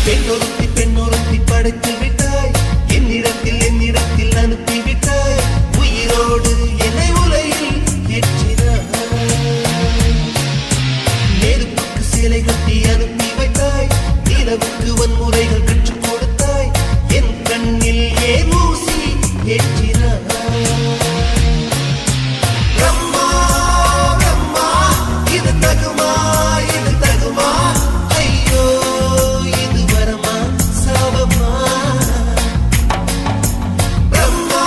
பெண்ணொருத்தி படைத்து விட்டாய், என்னிடத்தில் அனுப்பிவிட்டாய், உயிரோடு என்னை உலையில் ஏற்றினாய். நெருப்புக்கு சிலை கட்டி அனுப்பி வைத்தாய், நிலவுக்கு வன்முறைகள் கற்றுக் கொடுத்தாய், என் கண்ணில் ஏன் ஊசி ஏற்றினாய். பிரம்மா பிரம்மா இது தகுமா, இது தகுமா, ஐயோ இது வரமா சாபமா. பிரம்மா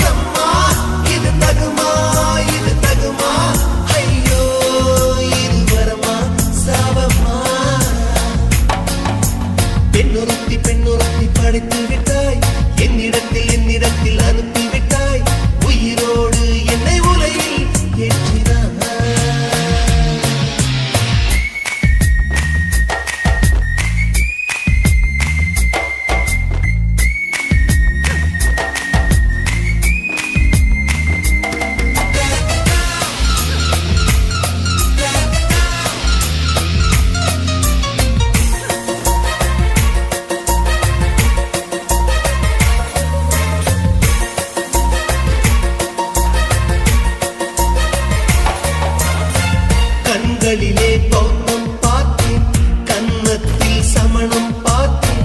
பிரம்மா இது தகுமா, இது தகுமா, ஐயோ இது வரமா சாபமா. பெண்ணொருத்தி படைத்து விட்டாய், என்னிடத்தில் அனுப்பி விட்டாய், உயிரோடு என்னை உலையில் ஏற்றினாய். கண்களிலே பௌத்தம் பார்த்தேன், கன்னத்தில் சமணம் பார்த்தேன்,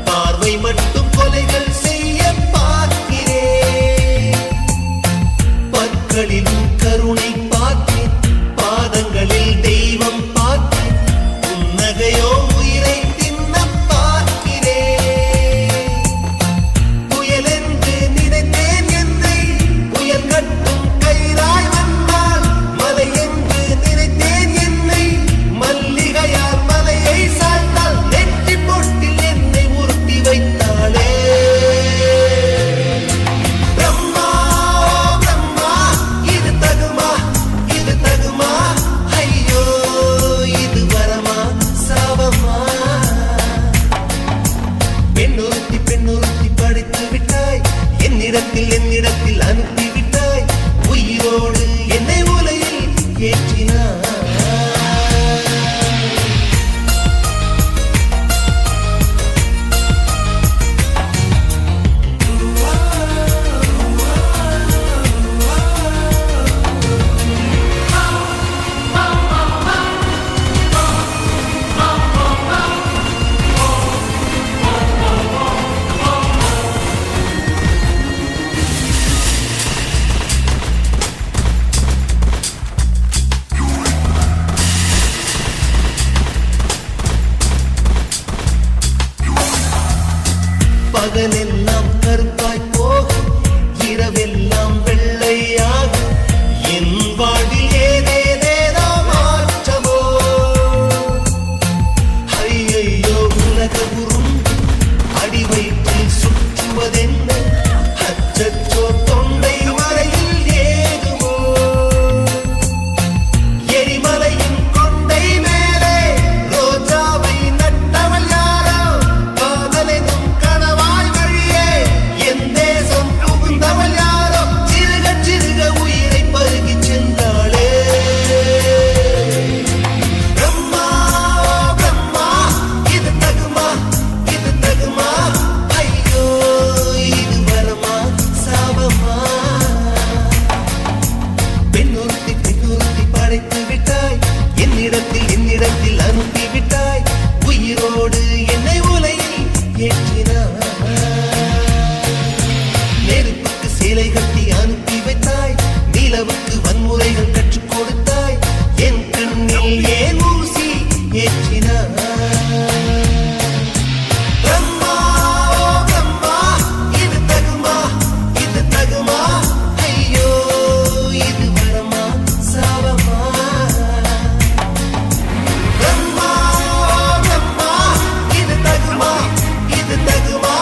பார்வை மட்டும் கொலைகள் செய்ய பார்க்கிறேன். பற்களிலும் கருணை பார்த்தேன், பாதங்களில் தெய்வம் பார்த்தேன், புன்னகையோ உயிரை தின்ன பார்க்கிறேன். புயல் என்று நினைத்தேன் என்னை, புயல் கட்டும் கயிறாய் வந்தால், மலை என்று நினைத்தேன் என்னை, மல்லிகையால் மலையை சாய்த்தால், நெற்றி பொட்டில் என்னை உருட்டி வைத்தாளே. பிரம்மா பிரம்மா இது தகுமா, இது தகுமா, ஐயோ இது வரமா சாபமா. பெண்ணொருத்தி படைத்து விட்டாய், என்னிடத்தில் அனுப்பி விட்டாய், உயிரோடு என்னை உலையில் ஏற்றினாய். பகலெல்லாம் கருப்பாய் போக, இரவெல்லாம் வெள்ளையாக, என் வாழ்வில் ஏதேதேதோ மாற்றமோ. ஐயையோ உலக உருண்டு அடி வயிற்றில் சுற்றுவதென்ன, அச்சச்சோ தொண்டை வரையில் ஏகுமோ. எரிமலையின் கொண்டை மேலே ரோஜாவை நட்டவள் யாரோ, காதலெனும் கணவாய் வழியே என் தேசம் புகுந்தவள் யாரோ, சிறுக சிறுக உயிரை பருகிச் சென்றாளே. பிரம்மா பிரம்மா இது தகுமா, இது தகுமா, ஐயோ இது வரமா சாபமா. பெண்ணொருத்தி படைத்து விட்டாய், என்னிடத்தில் அனுப்பி விட்டாய், உயிரோடு என்னை உலையில் ஏற்றினாய். நெருப்புக்கு சிலை கட்டி அனுப்பி வைத்தாய், நிலவுக்கு வன்முறைகள் கற்றுக் கொடுத்தாய், என் கண்ணில் ஏன் ஊசி ஏற்றினாய். பிரம்மா பிரம்மா இது தகுமா, இது தகுமா, ஐயோ இது வரமா சாபமா. பிரம்மா பிரம்மா இது தகுமா, இது தகுமா,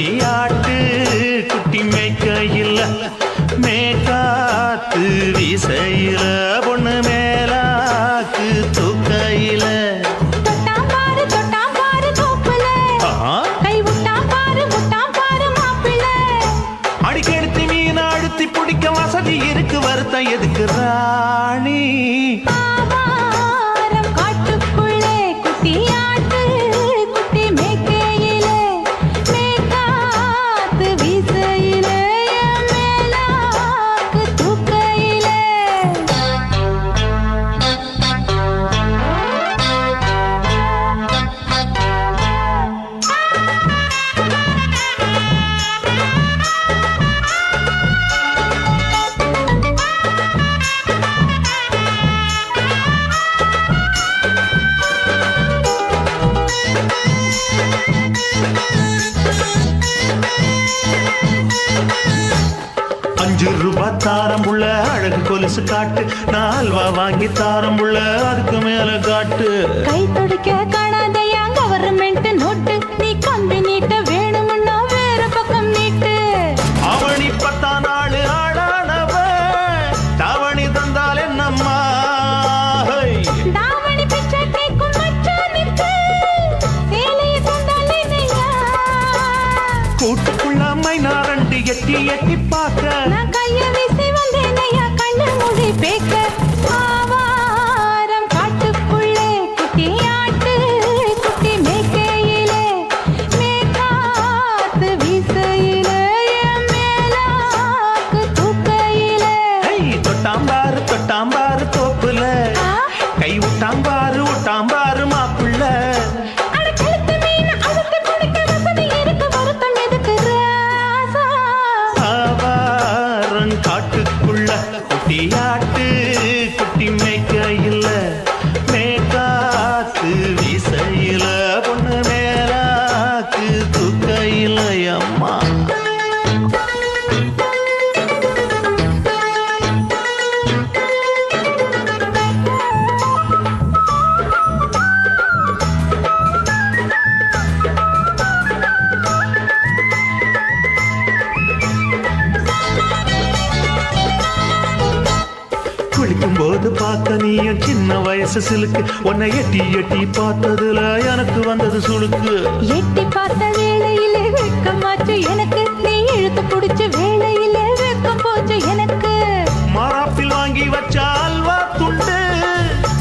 குட்டியாட்டு குட்டி மேய்க்கையில் மேக்காத்து வீசையில பொண்ணு மேலாக்கு தூக்கையில அடிக்கெடுத்து மீன் அழுத்தி பிடிக்க வசதி இருக்கு வருத்தம் எதுக்கு ராணி ₹5 தாரம் புள்ள அழகு கொலுசு காட்டு நால்வா வாங்கி தாரம் புள்ள அதுக்கு மேல காட்டு கை துடிக்க காணாதையா கவர்மெண்ட் நோட்டு நீ கம்பி நீட்ட வேணும்னா வேற பக்கம் நீட்டு அவனி 10 நாள் ஆளானவ தாவணி தந்தால் என்னம்மா தாவணி பிச்சை கேக்கும் மச்சானுக்கு சேலைய தந்தால் என்னையா கூட்டுக்குள்ள மைனாரண்டு எட்டி எட்டி பார்க்க நான் கைய வீசி வந்தேனையா கண்ணு மூடி பேக்க ஆவாரம் காட்டுக்குள்ளே குட்டியாட்டு குட்டி மேய்க்கையிலே மேக்காத்து வீசையிலே மேலாக்கு தூக்கையிலே தொட்டாம்பாரு தோப்புல கை விட்டாம்பாரு மாப்புள்ள காட்டுக்குள்ள குட்டியாட்டு குட்டி மேய்க்கையில் மேக்காத்து வீசையில பொண்ணு மேலாக்கு தூக்கையில் அம்மா குளிக்கும் போது பார்த்த நீயும் சின்ன வயசு சிலுக்கு உன்னை எட்டி எட்டி பார்த்ததுல எனக்கு வந்தது சுளுக்கு எட்டி பார்த்த வேளையிலே வெக்கமாச்சு எனக்கு நீ இழுத்து பிடிச்ச வேளையிலே வெக்கம் போச்சு எனக்கு மாறாப்பில் வாங்கி வச்ச அல்வா துண்டு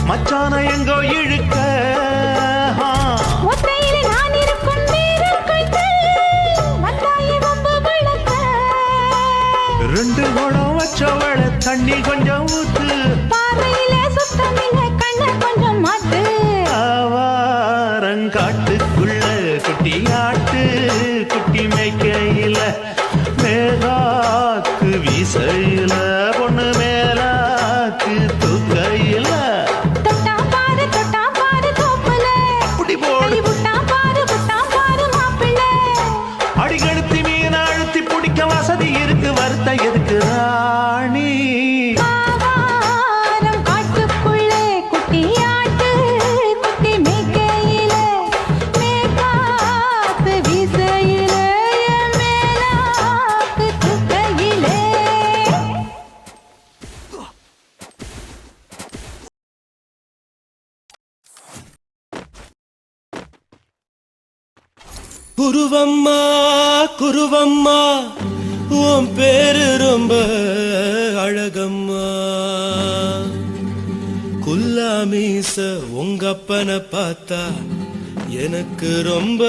மச்சான எங்கோ இழுக்க ஒத்தையிலே நான் இருக்கும் நேரம் கண்டு வந்தாயே வம்பு வளர்க்க 2 குடம் வச்சவள தண்ணி கொஞ்சம் ஊத்து பார்வையிலே சுத்தமில்லை கண்ண கொஞ்சம் மாத்து ஆவாரங்காட்டுக்குள்ள குட்டியாட்டு குட்டி மேய்க்கையில மேலாக்கு வீசையில பொண்ணு மேலாக்கு தூக்கையில தொட்டா பாரு தோப்புல அப்படி போடு விட்டா பாரு மாப்பிள்ளை அடிக்கெடுத்து மீன் அழுத்தி பிடிக்க வசதி இருக்கு வருத்தம் எதுக்கு ராணி ஆவாரம் காட்டுக்குள்ளே குட்டியாட்டு குட்டி மேய்க்கையிலே மேக்காத்து வீசையிலே மேலாக்கு தூக்கையிலே குருவம்மா குருவம்மா உன் பேரு ரொம்ப அழகம்மா குல்லாமீச உங்க அப்பனை பார்த்தா எனக்கு ரொம்ப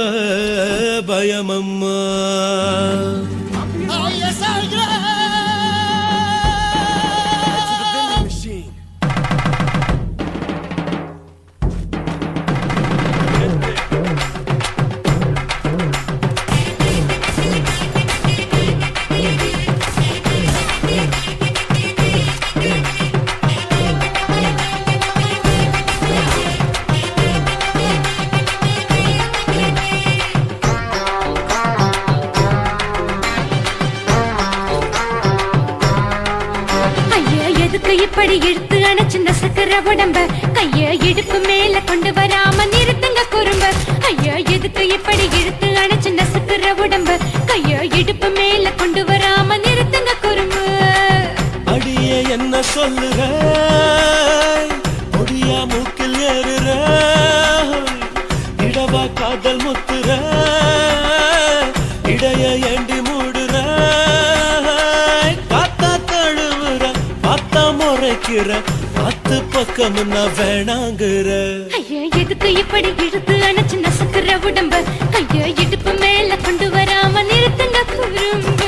பயமம்மா இப்படி இழுத்து அணைச்சிருந்த சக்கர உடம்ப கைய இடுப்பு மேல கொண்டு வராம நிறுத்துங்க குறும்ப ஐயா எதுக்கு இப்படி இழுத்து அணைச்சிருந்த சக்கர நசுக்குற உடம்பு கைய இடுப்பு மேல கொண்டு வராம நிறுத்துங்க குறும்பு. அடியே என்ன சொல்லுற பொடியா மூக்கில் ஏறுற இடவா காதல் முத்துற இடைய ஏண்டி மூடுற காத்தா தழுவுற பார்த்தா முறைக்கிற பத்து பக்கம் நான் வேணாங்குற. ஐயா எதுக்கு இப்படி இழுத்து அணைச்சு நசுக்குற உடம்பு கைய இடுப்பு மேல கொண்டு வராம நிறுத்துங்க குறும்பு.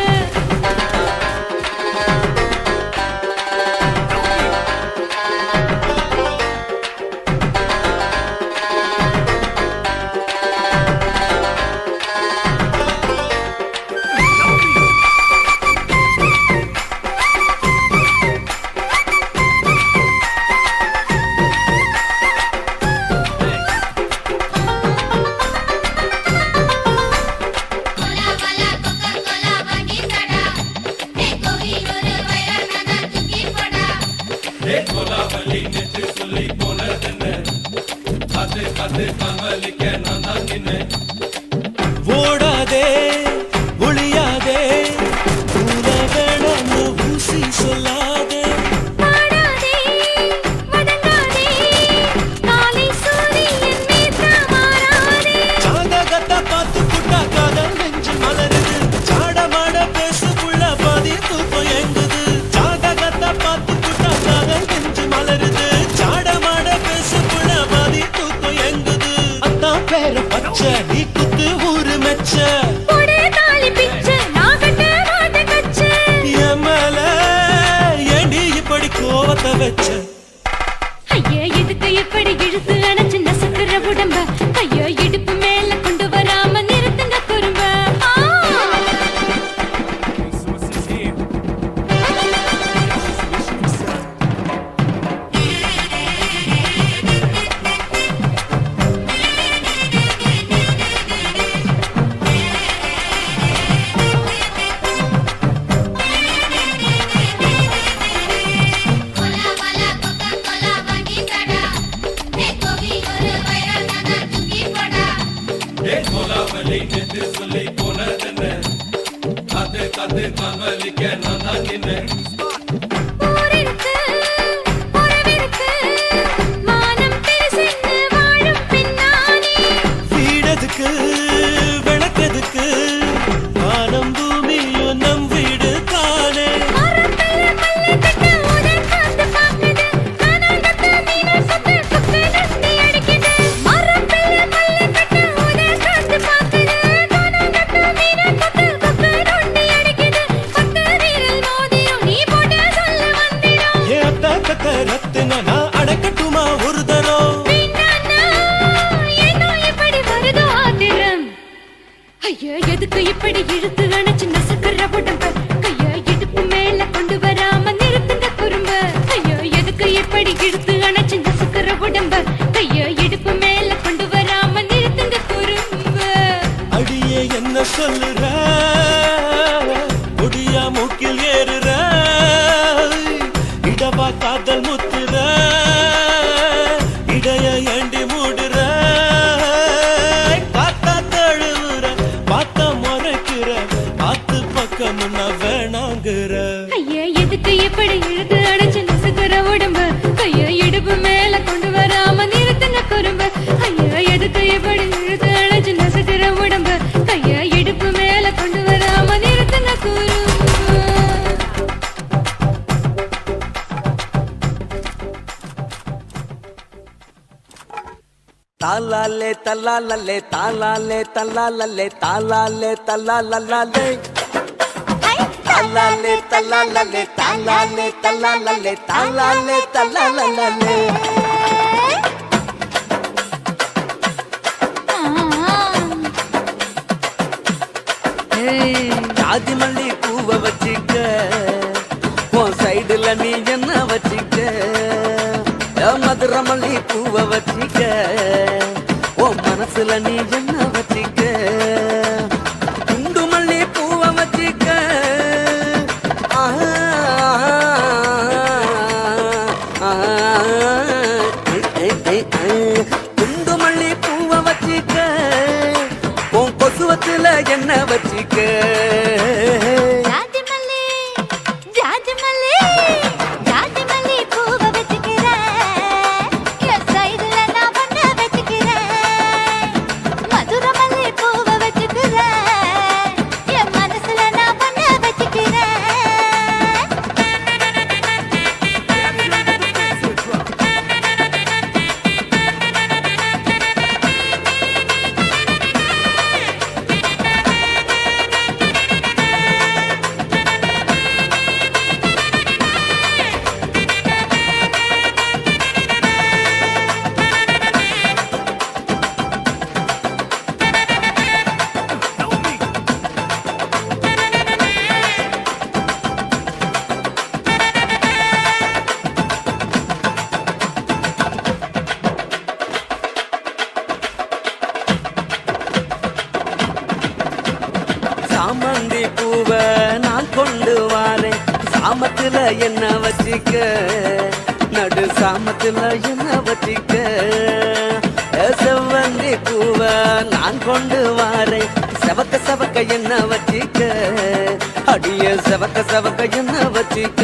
ஓடாதே ஒளியாதே கூட வேணும்னு ஊசி சொல்லாதே பாடாதே வதங்காதே காலை சூரியன் மீது மாறாதே. ஜாதகத்தை பார்த்து புட்டா காதல் நெஞ்சு மலருது சாடமாட பேசு புள்ள பாதி தூக்கம் எங்குது. ஜாதகத்தை பார்த்து புட்டா காதல் நெஞ்சு மலருது சாடமாட பேசு புள்ள பாதி தூக்கம் எங்குது. அத்தான் பேர பச்சை நீ குத்து ஊரு மெச்ச போடே தாலி பிச்சை நான் கட்ட மாட்டேன் கச்சை. என் மேல ஏண்டி இப்படி கோவத்தை வச்ச. ஐயா எதுக்கு இப்படி இழுத்து அணைச்சு நசுக்குற உடம்ப கைய இடுப்பு மேல கொண்டு வராம நிறுத்துங்க குறும்ப. போரிருக்கு உறவிருக்கு மானம் பேசின்னு வாழும் பின்னானே. வீடதுக்கு விளக்கதுக்கு வானம் பூமியும் நம் வீடு தானே. மரத்துல மல்லி கட்டு உதர் காத்து பாக்குது கானாங்கத்து மீன சத்து குப்பை நொண்டி அடிக்குது. மரத்துல மல்லி கட்டு உதர் காத்து பாக்குது கானாங்கத்து மீன சத்து குப்பை நொண்டி அடிக்குது. பத்து வீரல் மோதியும் நீ போட்டு சொல்ல வந்திடும். ஏத்த கத்த ரத்தின நான் அடக்கட்டுமா ஒரு தரம். வேண்டாண்ணா, ஏனோ இப்படி வருதோ ஆத்திரம். ஐயா எதுக்கு இப்படி இழுத்து அணைச்சு நசுக்குற உடம்ப கைய இடுப்பு மேல கொண்டு வராம நிறுத்துங்க குறும்ப. ஐயா எதுக்கு இப்படி இழுத்து அணைச்சு நசுக்குற உடம்ப கைய இடுப்பு மேல கொண்டு வராம நிறுத்துங்க குறும்ப. அடியே என்ன சொல்லுற பொடியா மூக்கில் ஏறுற இடவா காதல் முத்துற இடைய ஏண்டி மூடுற காத்தா தழுவுற பார்த்தா முறைக்கிற பார்த்து பக்கம் நான் வேணாங்குற. ஐயா எதுக்கு இப்படி இழுத்து அணைச்சு நசுக்குற உடம்ப கைய இடுப்பு மேல கொண்டு வராம நிறுத்துங்க குறும்ப. ஐயா எதுக்கு இப்படி இழுத்து அணைச்சு நசுக்குற உடம்ப கைய இடுப்பு மேல கொண்டு வராம நிறுத்துங்க குறும்ப. தாலாலே தல்லாலே தாலாலே தல்லாலே தாலாலே தல்லாலே தாலாலே தல்லாலே தாலாலே தல்லாலே தாலாலே தல்லாலே. ஜாதி மல்லி பூவை வச்சிக்க உன் சைடுல நீ என்ன வச்சிக்க. மதுரை மல்லி பூவை வச்சிக்க உன் மனசுல நீ என்ன வச்சிக்க. குண்டு மல்லி பூவை வச்சிக்க குண்டு மல்லி பூவை வச்சிக்க உன் கொசுவத்துல என்ன என்ன வச்சிக்க ஜாதி மல்லி ஜாதி மல்லி ஜாதி மல்லி பூவை வச்சுக்கிறேன் என் சைடுல நான் பண்ண வச்சுக்கிறேன் மதுரை மல்லி பூவை வச்சுக்கிறேன் என் மனசுல நான் பண்ண வச்சுக்கிறேன் சாமந்தி பூவ நான் கொண்டு வாரேன் சாமத்துல என்ன வச்சிக்க நடு சாமத்துல என்ன வச்சிக்க செவ்வந்தி பூவ நான் கொண்டு வாரேன் செவக்க செவக்க என்ன வச்சிக்க அடிய செவக்க செவக்க என்ன வச்சிக்க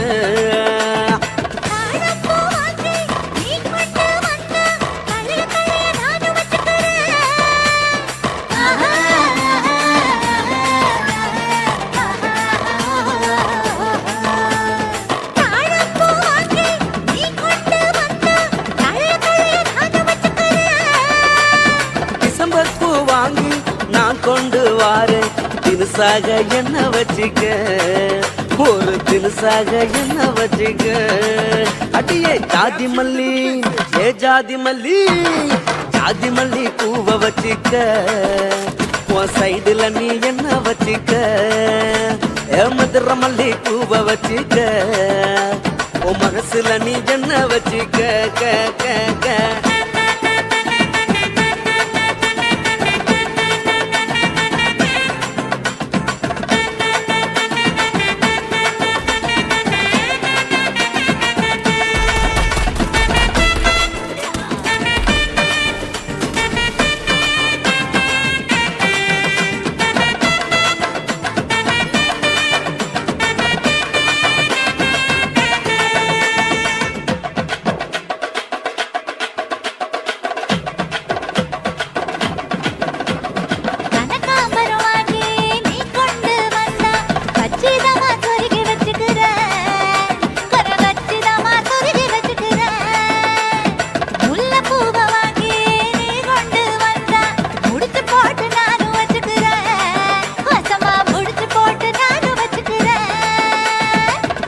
டிசம்பர் பூ வாங்கி நான் கொண்டு வாரேன் தினுசாக என்ன வச்சிக்க ஒரு தினுசாக என்ன வச்சிக்க அடியே ஜாதி மல்லி ஏ ஜாதி மல்லி ஜாதி மல்லி பூவை வச்சிக்க உன் சைடுல நீ என்ன வச்சிக்க ஏ மதுரை மல்லி பூவை வச்சிக்க உன் மனசுல நீ என்ன வச்சிக்க க க க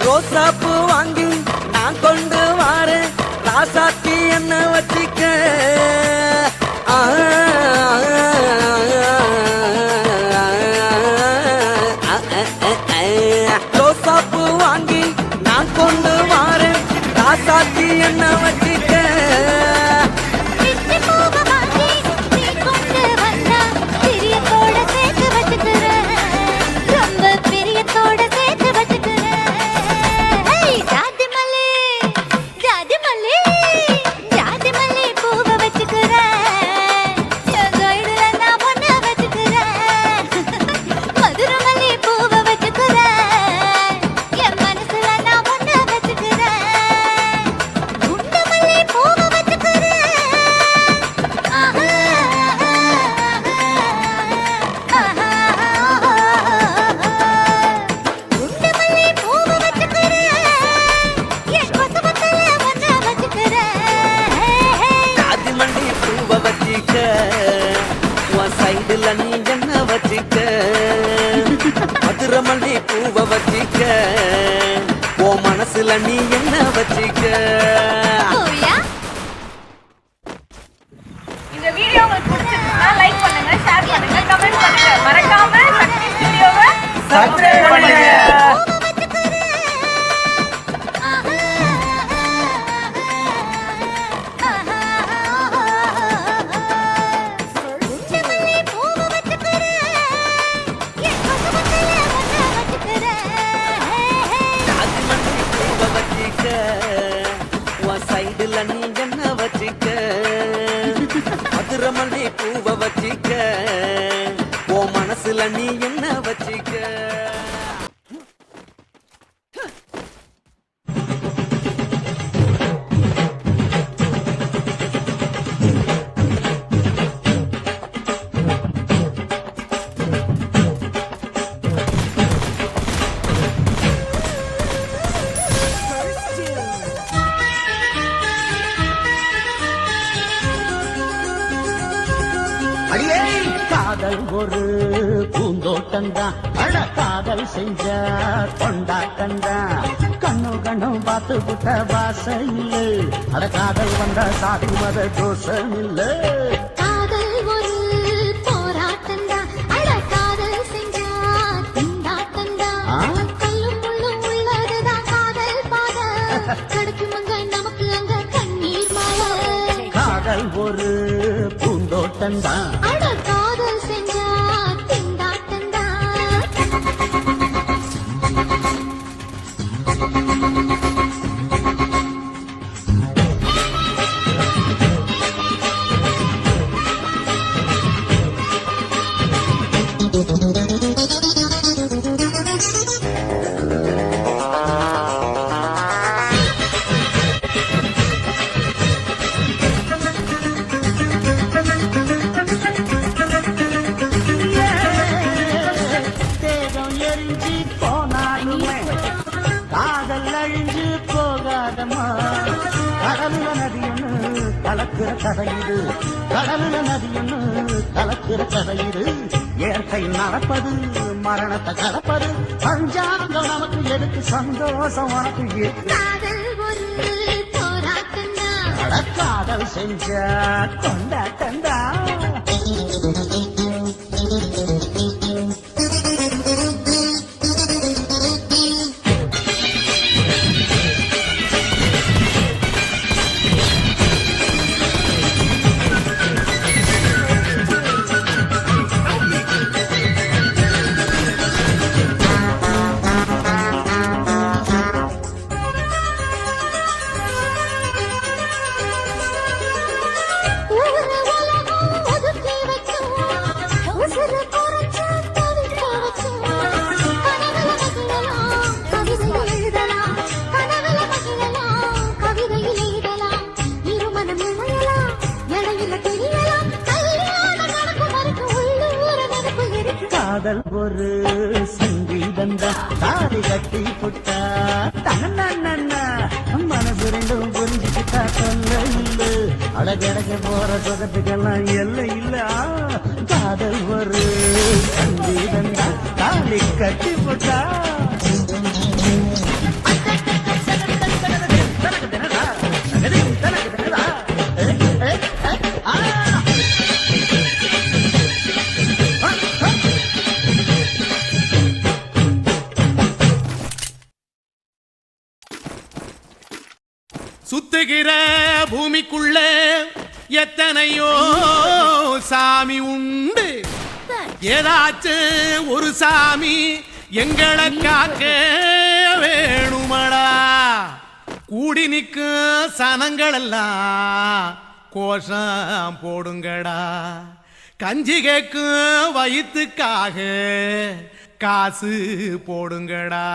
ரோசாப்பூ வாங்கி நான் கொண்டு வாரேன் ராசாத்தி என்ன வச்சிக்க ரோசாப்பூ வாங்கி நான் கொண்டு வாரேன் ராசாத்தி என்ன வச்சிக்க சைடுல நீ என்ன வச்சிக்க மதுரை மல்லி பூவை வச்சிக்க ஓ மனசுல நீ என்ன வச்சிக்க இந்த வீடியோ உங்களுக்கு பிடிச்சிருந்தா லைக் பண்ணுங்க ஷேர் பண்ணுங்க கமெண்ட் பண்ணுங்க மறக்காம சக்தி ஸ்டுடியோவை சப்ஸ்கிரைப் பண்ணுங்க சைடுல நீ என்ன வச்சிக்க மதுரை மல்லி பூவை வச்சிக்க ஓ மனசுல நீ என்ன வச்சிக்க. அடியே காதல் ஒரு பூந்தோட்டம்தான் அட காதல் செஞ்ச கொண்டாட்டம்தான் கண்ணு கண்ணும் பார்த்து விட்ட வாசம் இல்ல அட காதல் வந்த சாதி மத தோஷம் இல்ல காதல் ஒரு போராட்டம்தான் அட காதல் செஞ்சா திண்டாட்டம்தான் கல்லும் முள்ளும் உள்ளதுதான் காதல் பாத கிடைக்கும் அங்க நமக்கு அங்க கண்ணீர் மாலை காதல் ஒரு பூந்தோட்டம்தான் அட காதல் செஞ்சா திண்டாட்டம்தான் தேகம் எரிஞ்சு போனாலுமே காதல் அழிஞ்சு போகாதமா கடலுல நதியொன்னு கலக்கிற கதையிடு கடலுல நதியொன்னு கலக்கிற கதையிடு இயற்கை நடப்பது மரணத்தை கலப்பது பஞ்சாங்கம் நமக்கு எதுக்கு சந்தோஷம் உனக்கு எதுக்கு? காதல் ஒரு போராட்டம்தான் அட காதல் செஞ்ச கொண்டாட்டந்தா ஊரு உலகம் ஒதுக்கி வைக்கும் உசுறு குறைச்சு தவிக்க வச்சும் கனவுல மகிழலாம் கவிதையில் எழுதலாம் கனவுல மகிழலாம் கவிதையில் எழுதலாம் இருமனம் இணையலாம் இடையில தெரியலாம் கல்யாணம் நடக்கும் வரைக்கும் உள்ளூர நடப்பு இருக்கு காதல் ஒரு சங்கீதந்தா தாடி கட்டி புட்டா தன்னா மனசு ரெண்டும் புரிஞ்சுக்கிட்டா சொல்ல இல்ல அழகழக போற சொகத்துக்கெல்லாம் எல்லை இல்ல காதல் ஒரு சங்கீதந்தா தாடி கட்டி புட்டா சுத்துகிற பூமிக்குள்ள எத்தனையோ சாமி உண்டு ஏதாச்சும் ஒரு சாமி எங்களை காக்க வேணுமடா கூடி நிற்கும் சனங்களெல்லாம் கோஷம் போடுங்கடா கஞ்சி கேக்கும் வயிற்றுக்காக காசு போடுங்கடா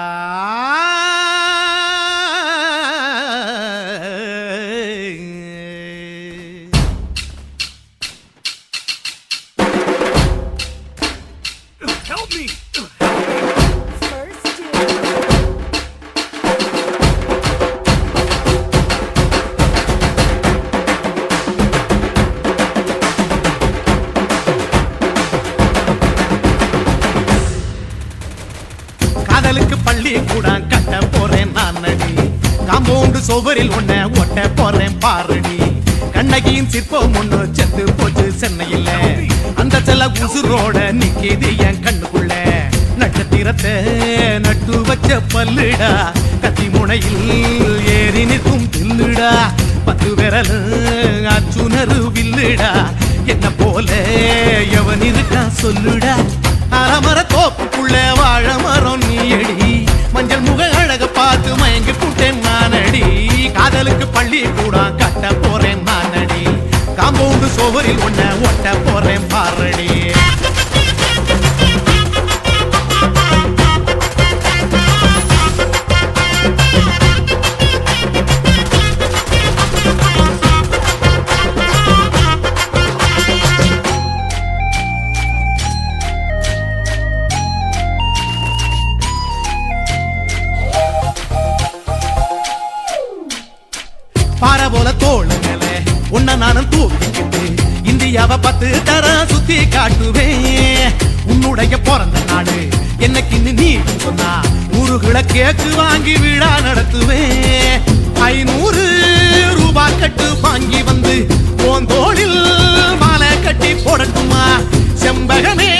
Help me! காதலுக்கு பள்ளி கூட கட்ட போறேன் நான் நடி காம்பவுண்டு சுவரில் ஒன்ன ஒட்ட போறேன் பாரடி கண்ணகியின் சிற்பம் ஒண்ணு செத்து போச்சு சென்னையில் அந்த செல்ல உசுரோட நிக்கிது என் கண்ணுக்குள்ள நட்சத்திரத்தை நட்டு வச்ச பல்லுடா கத்தி முனையில் ஏறி நிற்கும் தில்லுடா 10 விரல் அச்சுணரு வில்லுடா என்ன போல எவன் இருக்கா சொல்லுடா அறமர தோப்புக்குள்ள வாழ மரம் நீயடி மஞ்சள் முக அழக பார்த்து மயங்கி புட்டேன் நானடி காதலுக்கு பள்ளி கூட கட்ட போறேன் நானடி காம்பவுண்டு சோவரில் ஒன்ன ஒட்ட போறேன் பாரடி இந்தியாவை 10 தரம் சுத்தி காட்டுவேன். உன்னுடைய பிறந்த நாடு என்னைக்குன்னு நீ சொன்னா 100 கிலோ கேக்கு வாங்கி விழா நடத்துவேன். 500 ரூபாய் கட்டு வாங்கி வந்து உன் தோளில் மாலை கட்டி போடட்டுமா? செம்பகமே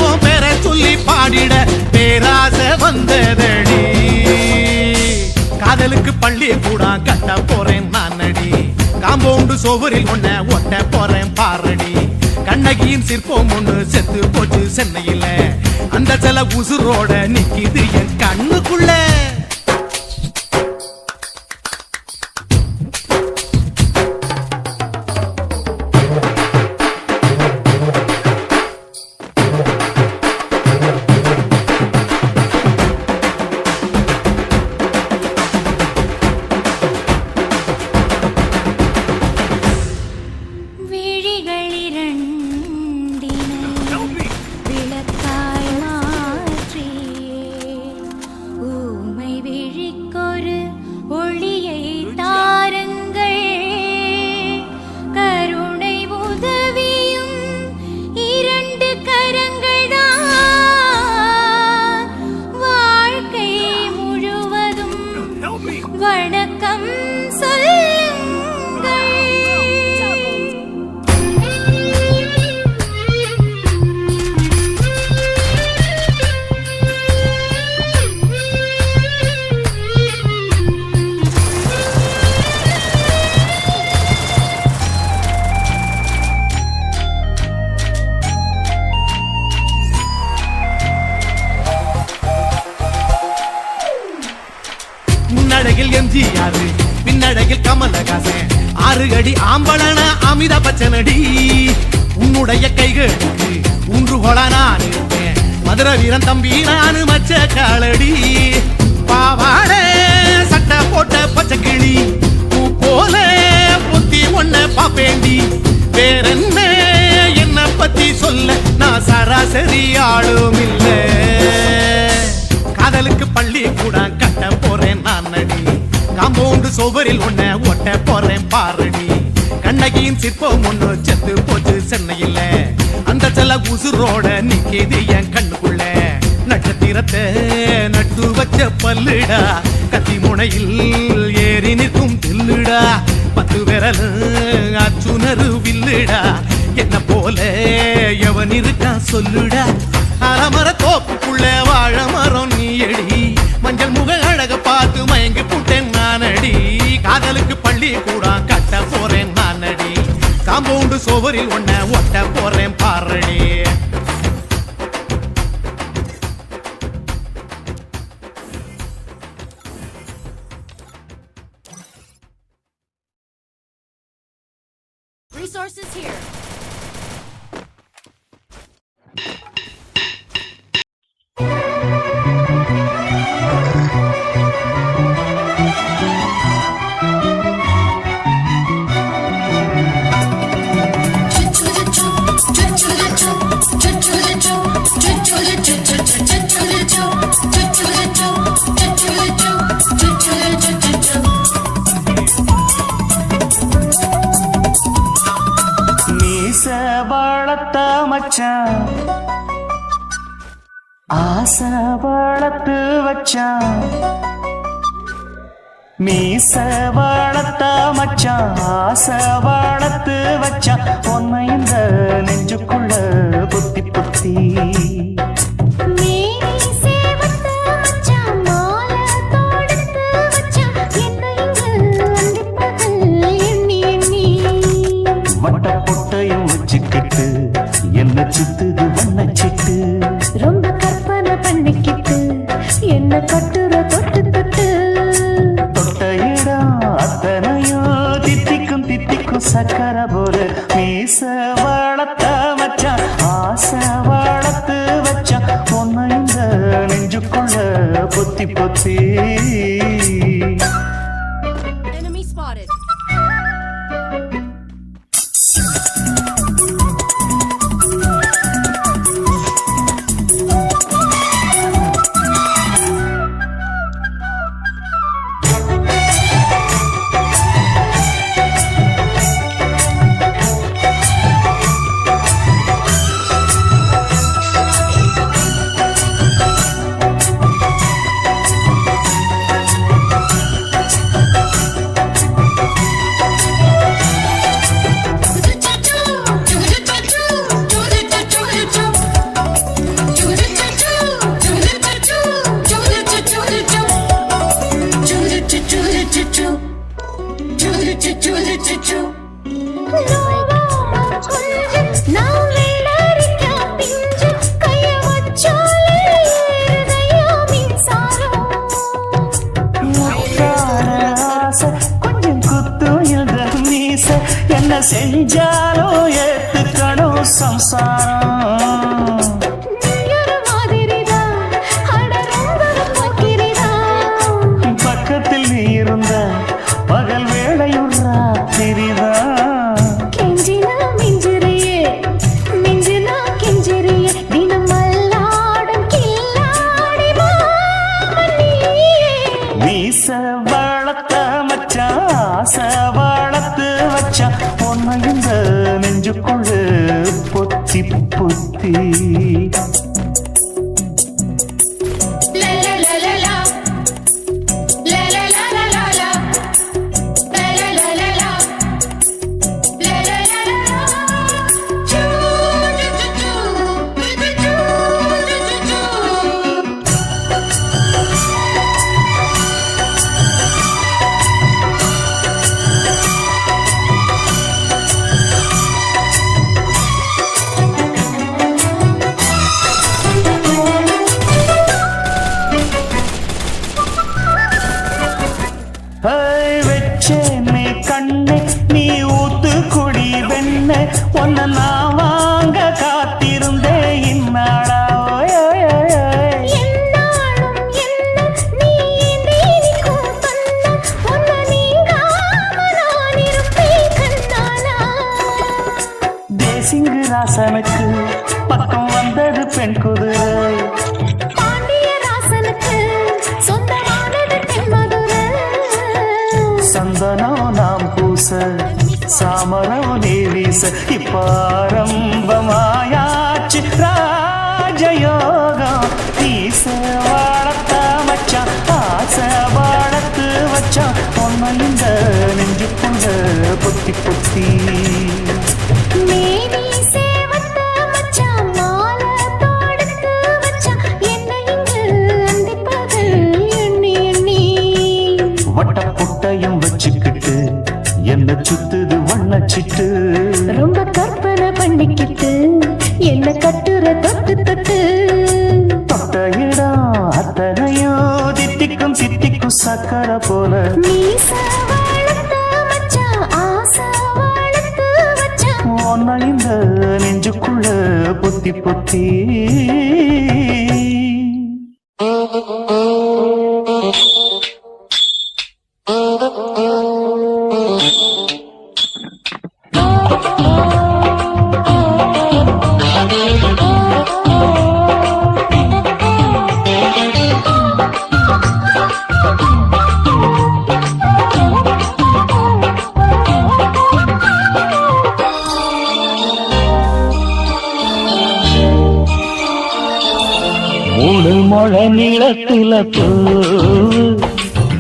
உன் பேரை சொல்லி பாடிட பேராசை வந்ததடி. காதலுக்கு பள்ளி கூட கட்ட போறேன் நானடி. காம்பவுண்டு சோவரில் ஒன்ன ஒட்ட போறேன் பாரடி. கண்ணகியின் சிற்பம் ஒண்ணு செத்து போச்சு சென்னையில. அந்த சில உசுரோட நிக்கிது என் கண்ணுக்குள்ள. வணக்கம் சொல்லுங்கள். முன்னழகில் எம்ஜிஆர், பின்னழகில் கமலஹாசன், 6 அடி ஆம்பளன அமிதாப் பச்சனடி. உன்னுடைய கைகளுக்கு ஊன்றுகோல நான் இருப்பேன். மதுரை வீரன் தம்பி நானு மச்ச காலடி. பாவாட சட்டை போட்ட பச்சை கிளி பூ போல பொத்தி ஒன்ன பாப்பேண்டி. வேறென்ன என்ன பத்தி சொல்ல நான் சராசரி ஆளும் இல்ல. காதலுக்கு பள்ளி கூட கட்ட போறேன் நானடி. காம்பவுண்டு சோவரில் ஒன்ன ஒட்ட போறேன் பாரடி. கண்ணகியின் சிற்பம் ஒண்ணு செத்து போச்சு சென்னையில. அந்த செல்ல உசுரோட நிக்கிது என் கண்ணுக்குள்ள. நட்சத்திரத்தை நட்டு வச்ச பல்லுடா, கத்தி முனையில் ஏறி நிற்கும் தில்லுடா. 10 விரல் அச்சுணரு வில்லுடா. என்ன போல எவன் இருக்கா சொல்லுடா. அலமர தோப்புக்குள்ள வாழ மரம் நீயடி. மஞ்சள் முக அழக பார்த்து மயங்கி புட்டேன் நானடி. காதலுக்கு பள்ளி கூட கட்ட போறேன் நானடி. காம்பவுண்டு சோவரில் ஒன்ன ஒட்ட போறேன் பாரடி. Resources here. வளர்த்த மச்சான், ஆசை வளர்த்து வச்சான். மீச வளர்த்த மச்சான், ஆசை வளர்த்து வச்சான். உன்னை இந்த நெஞ்சுக்குள்ள புத்தி புத்தி வச்சுக்கிட்டு என்ன சுத்துது வண்ணச்சிட்டு. ரொம்ப கற்பனை பண்ணிக்கிட்டு என்ன கட்டுற தொட்டு தொட்டு. தொட்ட இடம் அத்தனையோ தித்திக்கும் தித்திக்கும் சக்கர போல. மீச வளர்த்த மச்சான், ஆசை வளர்த்து வச்சான். பொண்ணு இந்த நெஞ்சுக்குள்ள பொத்தி பொத்தி. Enemy spotted. நான் வெள்ளரிக்கா பிஞ்சு கைய வச்சாலே ஏறுதையா மின்சாரம். முத்தார ஆசை கொஞ்சம் குத்தும் இந்த மீச என்ன செஞ்சாலும் ஏத்துக்கணும் சம்சாரம். நீயொரு மாதிரிதான், அட ரொம்ப போக்கிரிதான். பக்கத்தில் நீ இருந்த பகல் வேளையும் ராத்திரிதான். கெஞ்சினா மிஞ்சிறியே, மிஞ்சினா கெஞ்சிறியே, தினம் மல்லாடும் கில்லாடி மாமன் நீயே. மீச வளர்த்த மச்சான் ஆசை வளர்த்து வச்சான் பொண்ணு இந்த நெஞ்சுக்குள்ள பொத்தி பொத்தி. வெச்சேனே கண்ணே நீ ஊத்து குடி வெண்ண ஒன்ன நான் வாங்க காத்திருந்தே இந்நாளா. என்னாலும் என்ன நீ நீக்கும் பண்ண, உன்னை நீங்காம நான் இருப்பேன் கண்ணாலா. தேசிங்கு ராசனுக்கு பக்கம் வந்தது பெண் குதிரை. பாண்டிய ராசனுக்கு சொந்தமானது தென்மதுரை. சந்தனம் நாம் பூச சாமரம் நீ வீச இப்பாரம்பமாயாச்சு ராஜயோகம். ஈச வாழத்த மச்சான் ஆசை வாழத்து வச்சான் பொண்ணு இந்த நெஞ்சுக்குள்ள பொத்தி பொத்தி. மேனி சேவத்த மச்சான் மாலை தொடுத்து வச்சான் என்னை இங்கு அந்திப்பகல் எண்ணி எண்ணி. வட்ட புட்டையும் வச்சுக்கிட்டு என்ன சுத்துது வண்ணச்சிட்டு. ரொம்ப கற்பனை பண்ணிக்கிட்டு என்ன கட்டுற தொட்டு தொட்டு. தொட்ட இடம் அத்தனையோ தித்திக்கும் தித்திக்கும் சக்கரை போல. மீச வளர்த்த மச்சான் ஆசை வளர்த்து வச்சான். ஒன்ன இந்த நெஞ்சுக்குள்ள பொத்தி பொத்தி. மூணு முழ நீளத்தில பூ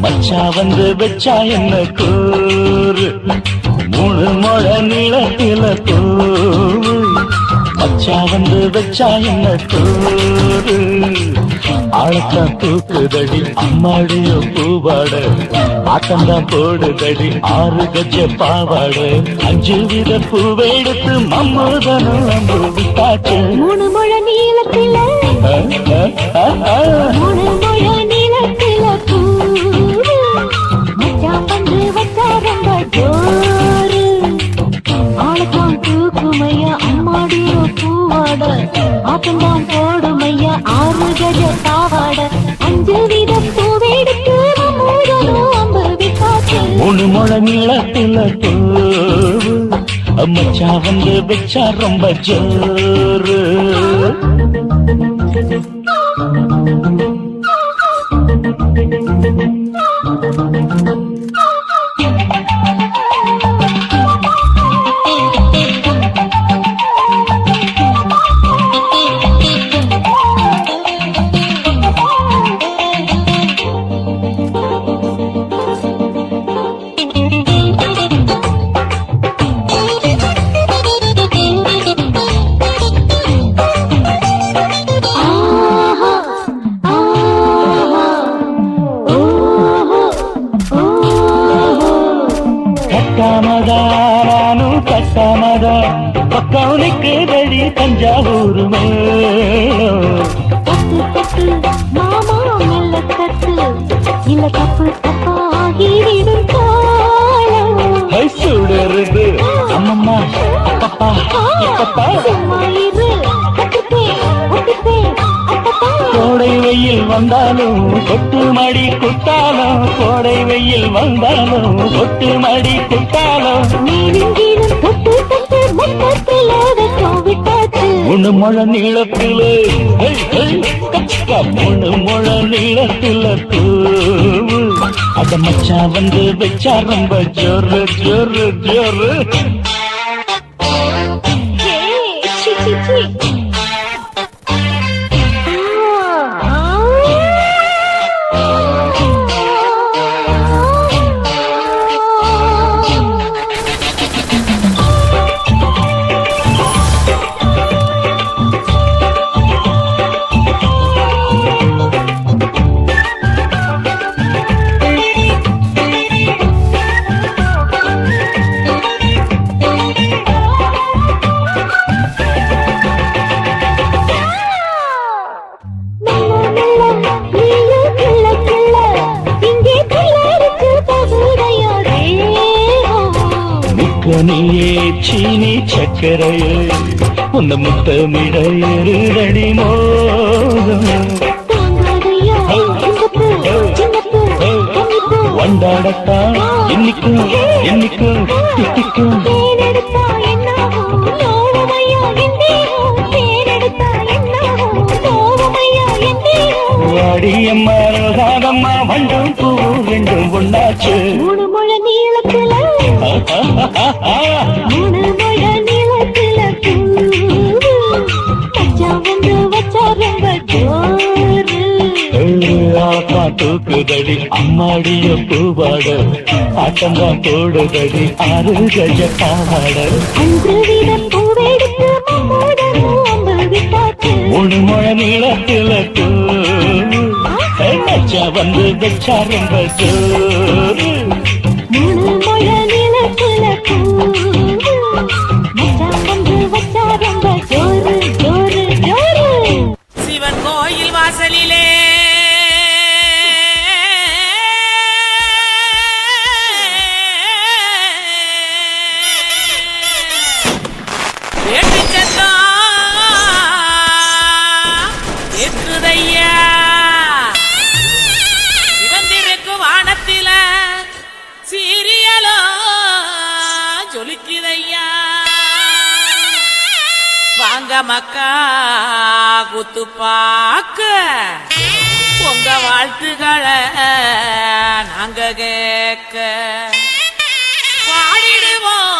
மச்சா வந்து வச்சா என்ன கூறு. மூணு முழ நீளத்தில பூ மச்சா வந்து வச்சா என்ன கூறு. ஆழத்தான் தூக்குதடி அம்மாடிய பூவாட ஆட்டம்தான் போடுதடி 6 கஜ பாவாட. 5 வித பூவெடுத்து மம்மதனும் அம்பு விட்டாச்சு. 3 முழ நீளத்தில 3 முழ நீளத்தில பூ மச்சான் பந்து வச்சா ரொம்ப ஜோரு. ஆளத்தான் தூக்குமையா அம்மாடிய பூவாட ஆட்டம்தான் போடுமையா 6 கஜ பாவாட. 5 வித பூவெடுத்து மம்மதனும் அம்பு விட்டாச்சு. 3 முழ நீளத்தில பூ மச்சா வந்து வச்சா ரொம்ப ஜோரு. தட்டாமதான் பக்கம் நிற்குதடி தஞ்சாவூர் மேளம். தட்டு தட்டு மாமா மெல்ல தட்டு இல்ல தப்பு தப்பாகிடும் காலம். ஹை சுடருது அம்மம்மா அப்பப்பா இப்பப்பா. சும்மா இரு கட்டுப்பே ஒட்டுப்பே அப்பப்பா. கோடை வெயில் வந்தாலும் கொட்டு மடி குத்தாலும், கோடை வெயில் வந்தாலும் கொட்டு மடி குத்தாலும். நீனும் கீழும் தொட்டு தொட்டு மொத்தத்தில் அதற்கும் விட்டாச்சு. முழு முழ நீளத்தில முழு முழ நீளத்தில தூவு அத மச்சா வந்து வச்சா ரொம்ப ஜோரு ஜோரு ஜோரு. ஏய், சி, சி, சி. நீயே சீனி சக்கரையே உந்த முத்தமிட எருதடி மோகம். வண்டாடத்தான் என்னைக்கும் என்னைக்கும் திட்டிக்கும். வாடியம்மா ரோசாதம்மா வண்டும் பூ ரெண்டும் ஒண்ணாச்சு. மூணு முழ நீளத்துல மூணு முழ நீளத்துல கச்சா வந்து வச்சா ரொம்ப ஜோரு. தூக்குதடி அம்மாடிய பூவாட ஆட்டம்தான் போடுதடி 6 கஜ பாவாட. அன்று விதம் பூவெடுத்து மம்மோட நோம்பு விட்டாச்சு. மூணு முழ நீளத்தில கச்சா வந்து வச்சா ரொம்ப ஜோரு. மூணு முழ நீளத்துல மச்சா வந்து வச்சா ரொம்ப ஜோரு ஜோரு ஜோரு. சிவன் கோயில் வாசலிலே வேட்டு சத்தம் ஏற்றுதையா. சிவந்திருக்கு வானத்தில சீரியலோ ஜொலிக்குதையா. வாங்க மக்கா குத்து பாக்க உங்க வாழ்த்துக்களை நாங்க கேட்க பாடிடுவோம்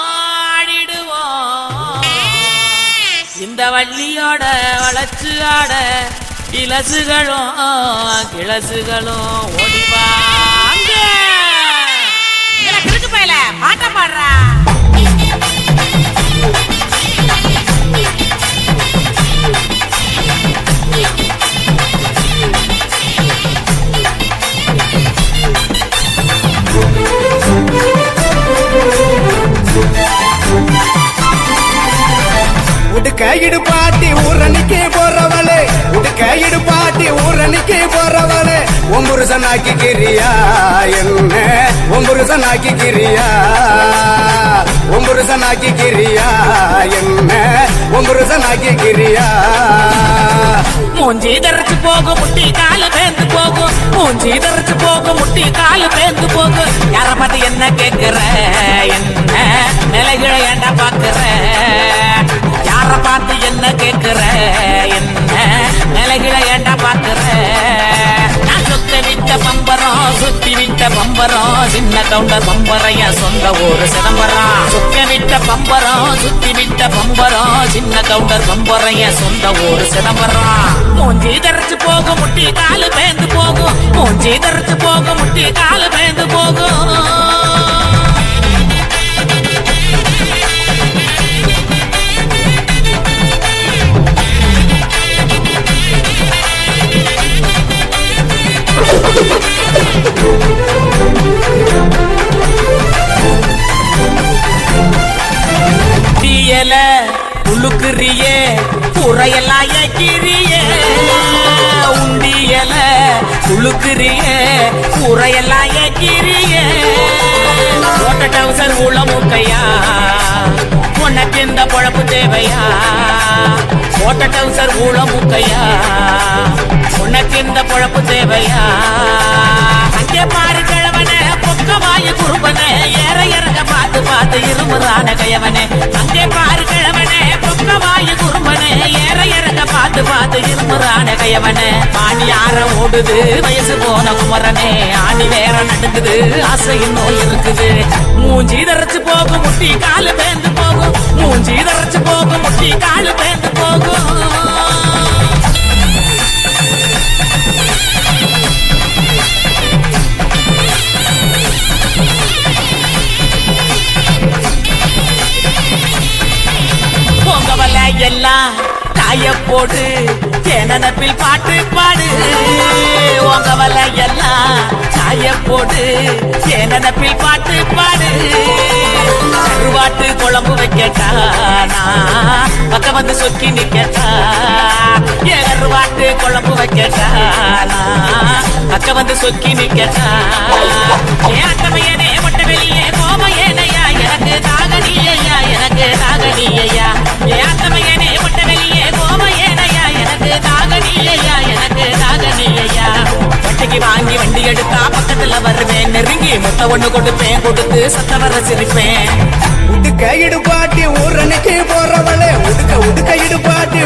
ஆடிடுவோம். இந்த வள்ளியோட வளர்ச்சி ஆட இலசுகளும் கிளசுகளும் ஓடிவாங்க. கிறுக்கு பையல பாட்ட பாடுறா. உடுக்க இடுப்பாட்டி ஊரணிக்கு போறவளே, உடுக்க இடுப்பாட்டி ஊரணிக்கு போறவளே. ஒம்புருசனாக்கி கிரியா என்ன ஒம்புருசனாக்கி கிரியா, ஒம்புருசனாக்கி கிரியா என்ன ஒம்புருசனாக்கி கிரியா. மூஞ்சி தரைச்சு போகும் முட்டி காலு பேந்து போகும், மூஞ்சி தரைச்சு போகும் முட்டி காலு பேந்து போகும். யார பார்த்து என்ன கேட்கிற என்ன நிலைகளை ஏண்டா பாக்குற. யார பார்த்து என்ன கேட்கிற என்ன நிலைகளை ஏண்டா பாக்குற. நான் சுத்த விட்ட பம்பரம் சுத்தி விட்ட பம்பரம் சின்ன கவுண்டர் பம்பரைய சொந்த ஊரு சிதம்பரம். சுத்த விட்ட பம்பரம் சுத்தி விட்ட பம்பரம் சின்ன கவுண்டர் பம்பரைய சொந்த ஊரு சிதம்பரம். மூஞ்சி தரைச்சு போகும் முட்டி காலு பேந்து போகும், மூஞ்சி தரைச்சு போகும் முட்டி காலு பேந்து போகும். ஊரையெல்லாம் ஏக்கிறியே உண்டியல குளுக்குறியே ஊரையெல்லாம் ஏக்கிறியே ஓட்ட டவுசர் உள்ள முக்கையா உனக்கு இந்த பொழப்பு தேவையா ஓட்ட டவுசர் ஊழ முக்கையா உனக்கு இந்த பொழப்பு தேவையா அங்கே பாரு கிழவனே பொக்கவாய குறும்பனே ஏற இறங்க பார்த்து பார்த்து இருமுறான கையவனே அங்கே பாரு கிழவனே பொக்கவாய குறும்பனே ஏற இறங்க பார்த்து பார்த்து இருமுறான கையவனே ஆணி ஆற ஓடுது வயசு போன குமரனே ஆணி வேற நடுங்குது ஆசை இன்னும் இருக்குது மூஞ்சி தரைச்சு போகும் முட்டி காலு பேந்து போகும் மூஞ்சி தரைச்சு போகும் முட்டி காலு பேந்து போகும் பொங்கவல எல்லாம் காய போடு தேனப்பில் பாட்டு பாடு உங்கவல எல்லாம் காய போடு தேனப்பில் பாட்டு பாடு கருவாட்டு குழம்பு வைக்கட்டா பக்கம் வந்து சொக்கி நிக்கட்டா கருவாட்டு குழம்பு வைக்கட்டா பக்கம் வந்து சொக்கி நிக்கட்டா ஏட்டமையனே ஒட்ட வெளியே கோமையனையா எனக்கு தாகனியா எனக்கு தாகனியா ஏட்டமையனே ஒட்ட வெளியே கோமையனையா எனக்கு தாகனியா எனக்கு தாகனியா வட்டிக்கு வாங்கி வண்டி எடுத்தா பக்கத்துல வருவேன் நெருங்கி முத்த ஒண்ணு கொடுப்பேன் கொடுத்து சத்த வர சிரிப்பேன் உடுக்க இடுபாட்டி ஊரணிக்கு போறவளே உடுக்க இடுபாட்டி